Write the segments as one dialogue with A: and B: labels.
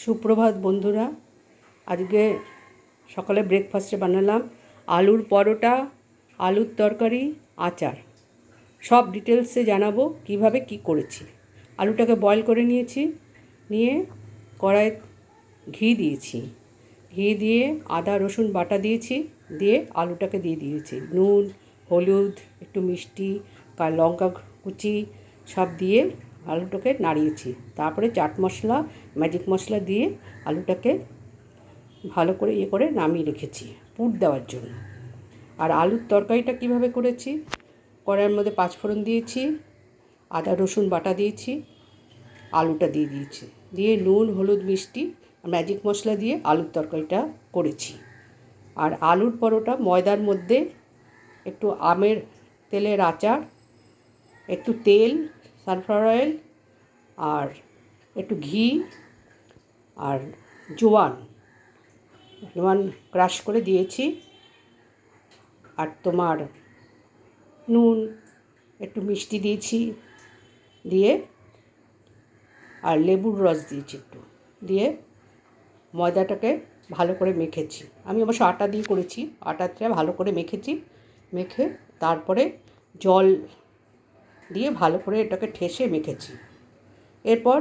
A: সুপ্রভাত বন্ধুরা। আজকে সকালে ব্রেকফাস্টে বানালাম আলুর পরোটা, আলুর তরকারি, আচার। সব ডিটেলসে জানাবো কিভাবে কি করেছি। আলুটাকে বয়েল করে নিয়েছি, নিয়ে কড়াইয়ে ঘি দিয়েছি, ঘি দিয়ে আদা রসুন বাটা দিয়েছি, দিয়ে আলুটাকে দিয়ে দিয়েছি। নুন, হলুদ, একটু মিষ্টি, লঙ্কা কুচি সব দিয়ে আলুটাকে নাড়িয়েছি। তারপরে চাট মশলা, ম্যাজিক মশলা দিয়ে আলুটাকে ভালো করে করে নামিয়ে রেখেছি পুর দেওয়ার জন্য। আর আলুর তরকারিটা কিভাবে করেছি, কড়াইয়ের মধ্যে পাঁচফোড়ন দিয়েছি, আদা রসুন বাটা দিয়েছি, আলুটা দিয়ে দিয়েছি, দিয়ে নুন হলুদ মিষ্টি ম্যাজিক মশলা দিয়ে আলুর তরকারিটা করেছি। আর আলুর পরোটা ময়দার মধ্যে একটু আমের তেলের আচার, একটু তেল, সানফ্লাওয়ার অয়েল, আর একটু ঘি, আর জোয়ান ক্রাশ করে দিয়েছি, আর তোমার নুন, একটু মিষ্টি দিয়েছি, দিয়ে আর লেবুর রস দিয়েছি একটু, দিয়ে ময়দাটাকে ভালো করে মেখেছি। আমি অবশ্য আটা দিয়ে করেছি, আটাটা ভালো করে মেখেছি, মেখে তারপরে জল দিয়ে ভালো করে এটাকে ঠেসে মেখেছি। এরপর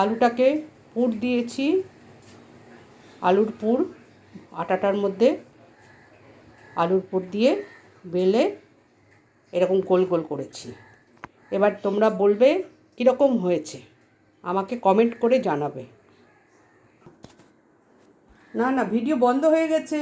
A: আলুটাকে পুর দিয়েছি, আলুর পুর আটাটার মধ্যে আলুর পুর দিয়ে বেলে এরকম গোল গোল করেছি। এবার তোমরা বলবে কীরকম হয়েছে, আমাকে কমেন্ট করে জানাবে। না ভিডিও বন্ধ হয়ে গেছে।